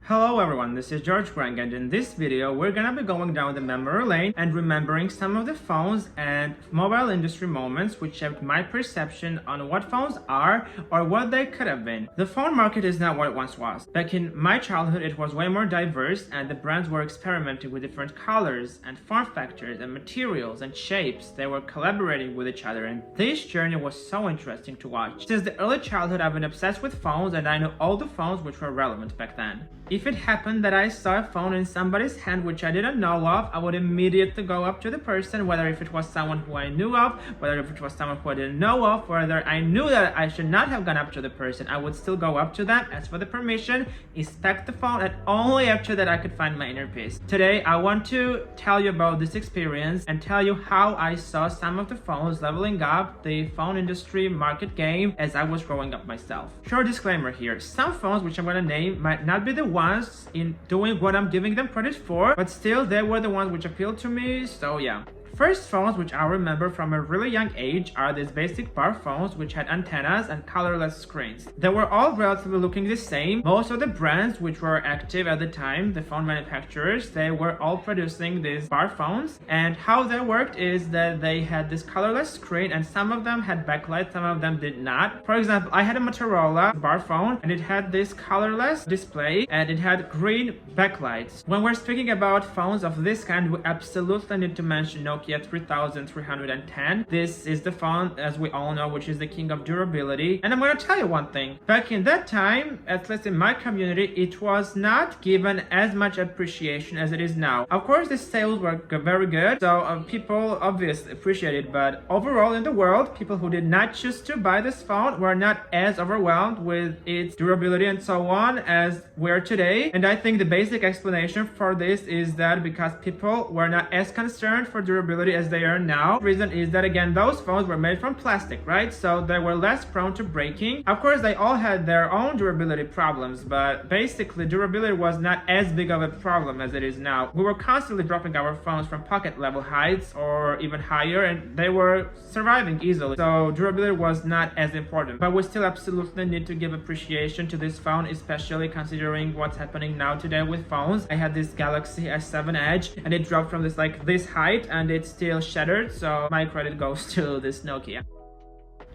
Hello everyone, this is George Grang, and in this video we're gonna be going down the memory lane and remembering some of the phones and mobile industry moments which shaped my perception on what phones are or what they could have been. The phone market is not what it once was. Back in my childhood it was way more diverse and the brands were experimenting with different colors and form factors and materials and shapes. They were collaborating with each other, and this journey was so interesting to watch. Since the early childhood I've been obsessed with phones and I know all the phones which were relevant back then. If it happened that I saw a phone in somebody's hand which I didn't know of, I would immediately go up to the person, whether if it was someone who I knew of, whether if it was someone who I didn't know of, whether I knew that I should not have gone up to the person, I would still go up to them, ask for the permission, inspect the phone, and only after that I could find my inner peace. Today, I want to tell you about this experience and tell you how I saw some of the phones leveling up the phone industry market game as I was growing up myself. Short disclaimer here, some phones which I'm gonna name might not be the ones in doing what I'm giving them credit for, but still they were the ones which appealed to me, so yeah. First phones which I remember from a really young age are these basic bar phones which had antennas and colorless screens. They were all relatively looking the same. Most of the brands which were active at the time, the phone manufacturers, they were all producing these bar phones, and how they worked is that they had this colorless screen and some of them had backlight, some of them did not. For example, I had a Motorola bar phone and it had this colorless display and it had green backlights. When we're speaking about phones of this kind, we absolutely need to mention Nokia E61 E62. This is the phone, as we all know, which is the king of durability. And I'm going to tell you one thing. Back in that time, at least in my community, it was not given as much appreciation as it is now. Of course, the sales were very good, so people obviously appreciate it, but overall in the world, people who did not choose to buy this phone were not as overwhelmed with its durability and so on as we are today. And I think the basic explanation for this is that because people were not as concerned for durability as they are now. The reason is that, again, those phones were made from plastic, right? So they were less prone to breaking. Of course, they all had their own durability problems, but basically durability was not as big of a problem as it is now. We were constantly dropping our phones from pocket level heights or even higher, and they were surviving easily. So durability was not as important, but we still absolutely need to give appreciation to this phone, especially considering what's happening now today with phones. I had this Galaxy S7 Edge and it dropped from this height and it's still shattered, so my credit goes to this Nokia.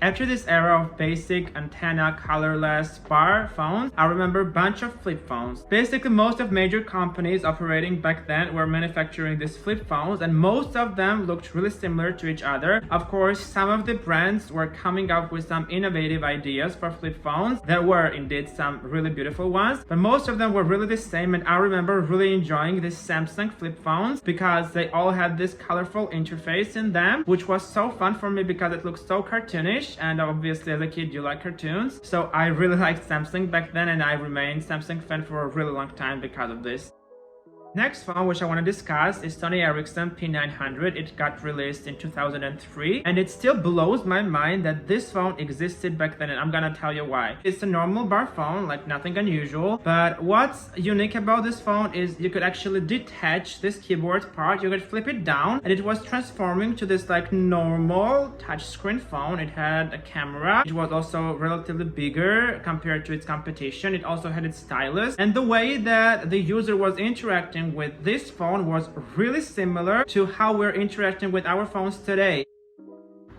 After this era of basic antenna colorless bar phones, I remember a bunch of flip phones. Basically, most of major companies operating back then were manufacturing these flip phones, and most of them looked really similar to each other. Of course, some of the brands were coming up with some innovative ideas for flip phones. There were indeed some really beautiful ones, but most of them were really the same, and I remember really enjoying these Samsung flip phones because they all had this colorful interface in them, which was so fun for me because it looked so cartoonish. And obviously as a kid you like cartoons, so I really liked Samsung back then and I remained Samsung fan for a really long time because of this. Next phone which I want to discuss is Sony Ericsson P900. It got released in 2003 and it still blows my mind that this phone existed back then, and I'm gonna tell you why. It's a normal bar phone, like nothing unusual, but what's unique about this phone is you could actually detach this keyboard part, you could flip it down and it was transforming to this like normal touchscreen phone. It had a camera, it was also relatively bigger compared to its competition, it also had its stylus, and the way that the user was interacting with this phone was really similar to how we're interacting with our phones today.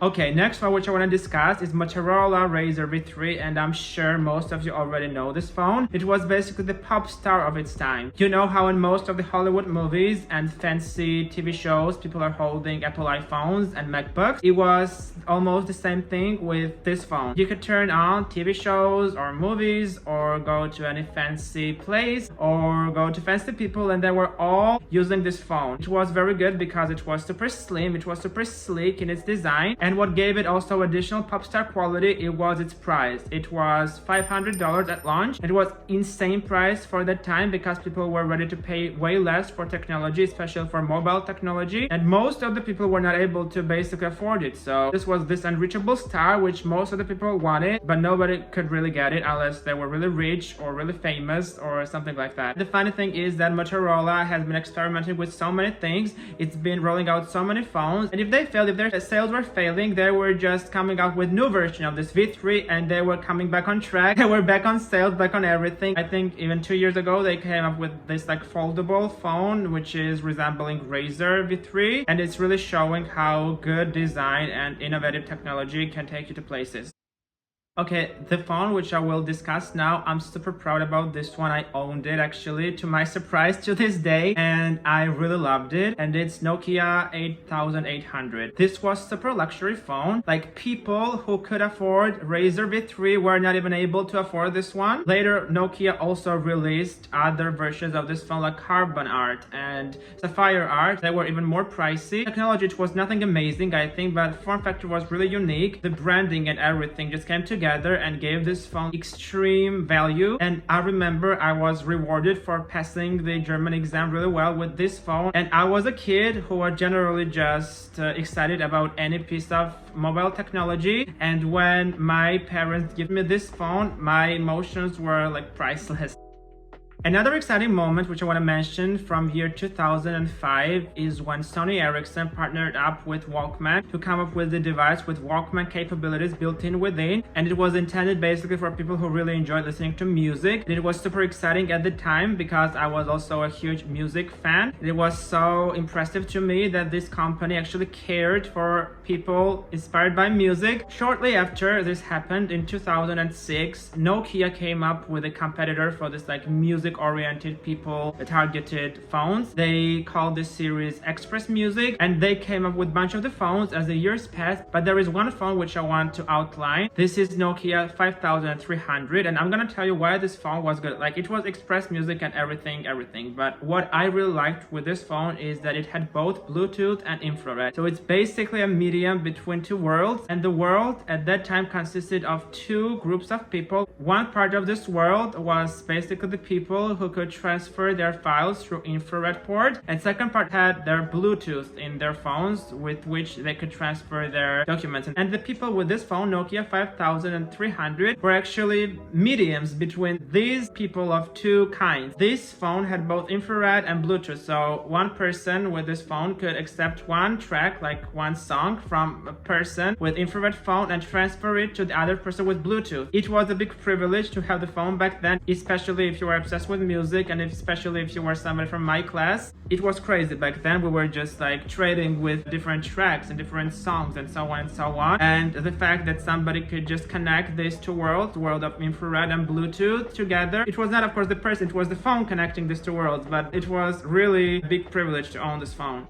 Okay, next one which I want to discuss is Motorola Razr V3, and I'm sure most of you already know this phone. It was basically the pop star of its time. You know how in most of the Hollywood movies and fancy TV shows people are holding Apple iPhones and MacBooks? It was almost the same thing with this phone. You could turn on TV shows or movies or go to any fancy place or go to fancy people, and they were all using this phone. It was very good because it was super slim, it was super sleek in its design, and what gave it also additional pop star quality, it was its price. It was $500 at launch. It was insane price for that time because people were ready to pay way less for technology, especially for mobile technology, and most of the people were not able to basically afford it. So this was this unreachable star which most of the people wanted, but nobody could really get it unless they were really rich or really famous or something like that. The funny thing is that Motorola has been experimenting with so many things. It's been rolling out so many phones, and if they failed, if their sales were failing, failing. They were just coming out with new version of this V3 and they were coming back on track. They were back on sales, back on everything. I think even 2 years ago they came up with this like foldable phone which is resembling Razr V3, and it's really showing how good design and innovative technology can take you to places. Okay, the phone which I will discuss now, I'm super proud about this one. I owned it actually to my surprise to this day and I really loved it, and it's Nokia 8800. This was super luxury phone. Like people who could afford Razr V3 were not even able to afford this one. Later Nokia also released other versions of this phone like Carbon Art and Sapphire Art. They were even more pricey. Technology, it was nothing amazing I think, but form factor was really unique. The branding and everything just came together and gave this phone extreme value. And I remember I was rewarded for passing the German exam really well with this phone, and I was a kid who was generally just excited about any piece of mobile technology, and when my parents gave me this phone, my emotions were like priceless. Another exciting moment which I want to mention from year 2005 is when Sony Ericsson partnered up with Walkman to come up with the device with Walkman capabilities built in within, and it was intended basically for people who really enjoyed listening to music. It was super exciting at the time because I was also a huge music fan. It was so impressive to me that this company actually cared for people inspired by music. Shortly after this happened in 2006, Nokia came up with a competitor for this like music oriented people targeted phones. They called this series Express Music, and they came up with a bunch of the phones as the years passed, but there is one phone which I want to outline. This is Nokia 5300, and I'm gonna tell you why this phone was good. Like it was Express Music and everything, but what I really liked with this phone is that it had both Bluetooth and infrared. So it's basically a medium between two worlds, and the world at that time consisted of two groups of people. One part of this world was basically the people who could transfer their files through infrared port, and second part had their Bluetooth in their phones with which they could transfer their documents. And the people with this phone, Nokia 5300, were actually mediums between these people of two kinds. This phone had both infrared and Bluetooth, so one person with this phone could accept one track, like one song, from a person with infrared phone and transfer it to the other person with Bluetooth. It was a big privilege to have the phone back then, especially if you were obsessed with music, and especially if you were somebody from my class. It was crazy back then. We were just like trading with different tracks and different songs and so on and so on, and the fact that somebody could just connect these two worlds, the world of infrared and Bluetooth, together. It was not of course the person, it was the phone connecting these two worlds, but it was really a big privilege to own this phone.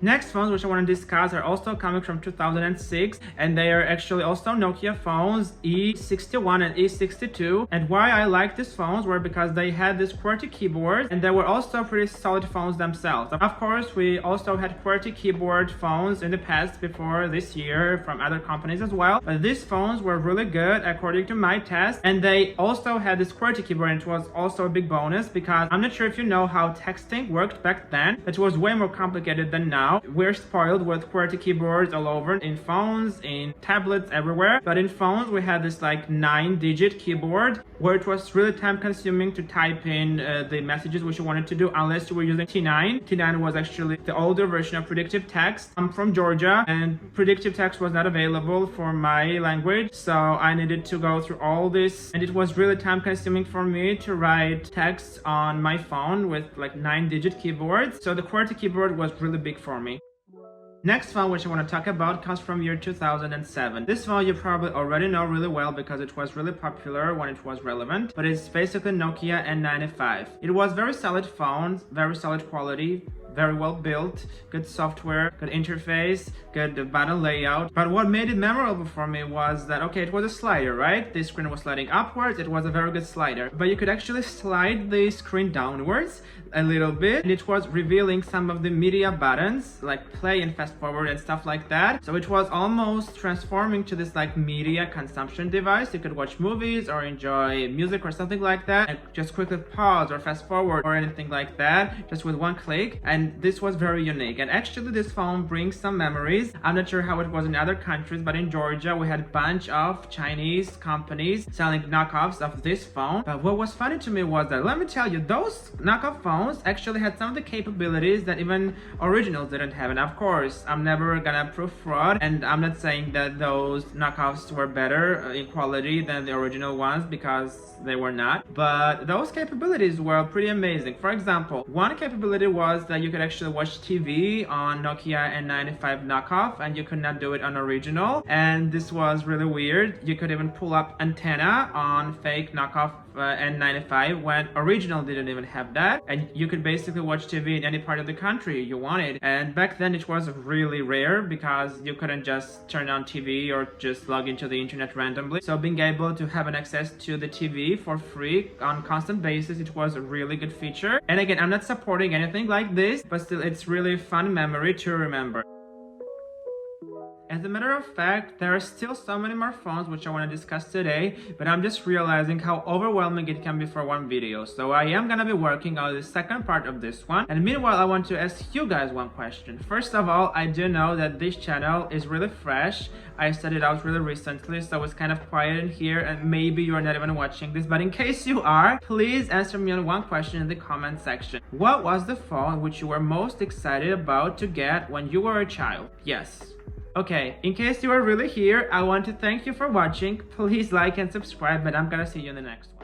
Next phones which I want to discuss are also coming from 2006, and they are actually also Nokia phones, E61 and E62. And why I like these phones were because they had this QWERTY keyboard, and they were also pretty solid phones themselves. Of course, we also had QWERTY keyboard phones in the past before this year from other companies as well, but these phones were really good according to my test, and they also had this QWERTY keyboard, and it was also a big bonus because I'm not sure if you know how texting worked back then. It was way more complicated than now. We're spoiled with QWERTY keyboards all over, in phones, in tablets, everywhere. But in phones, we had this like 9-digit keyboard where it was really time consuming to type in the messages which you wanted to do unless you were using T9. T9 was actually the older version of predictive text. I'm from Georgia, and predictive text was not available for my language, so I needed to go through all this, and it was really time consuming for me to write text on my phone with like 9-digit keyboards. So the QWERTY keyboard was really big for me. Next phone which I want to talk about comes from year 2007. This phone you probably already know really well because it was really popular when it was relevant, but it's basically Nokia N95. It was very solid phone, very solid quality, very well built, good software, good interface, good button layout. But what made it memorable for me was that, okay, it was a slider, right? The screen was sliding upwards, it was a very good slider, but you could actually slide the screen downwards a little bit, and it was revealing some of the media buttons like play and fast forward and stuff like that. So it was almost transforming to this like media consumption device. You could watch movies or enjoy music or something like that and just quickly pause or fast forward or anything like that just with one click. And and this was very unique. And actually this phone brings some memories. I'm not sure how it was in other countries, but in Georgia we had a bunch of Chinese companies selling knockoffs of this phone. But what was funny to me was that, let me tell you, those knockoff phones actually had some of the capabilities that even originals didn't have. And of course, I'm never gonna prove fraud, and I'm not saying that those knockoffs were better in quality than the original ones, because they were not. But those capabilities were pretty amazing. For example, one capability was that you could actually watch TV on Nokia N95 knockoff, and you could not do it on original. And this was really weird. You could even pull up antenna on fake knockoff N95 when original didn't even have that, and you could basically watch TV in any part of the country you wanted. And back then it was really rare because you couldn't just turn on TV or just log into the internet randomly. So being able to have an access to the TV for free on constant basis, it was a really good feature. And again, I'm not supporting anything like this, but still it's really fun memory to remember. As a matter of fact, there are still so many more phones which I want to discuss today, but I'm just realizing how overwhelming it can be for one video. So I am gonna be working on the second part of this one. And meanwhile, I want to ask you guys one question. First of all, I do know that this channel is really fresh. I started out really recently, so it's kind of quiet in here, and maybe you're not even watching this. But in case you are, please answer me on one question in the comment section. What was the phone which you were most excited about to get when you were a child? Yes. Okay, in case you are really here, I want to thank you for watching. Please like and subscribe, and I'm gonna see you in the next one.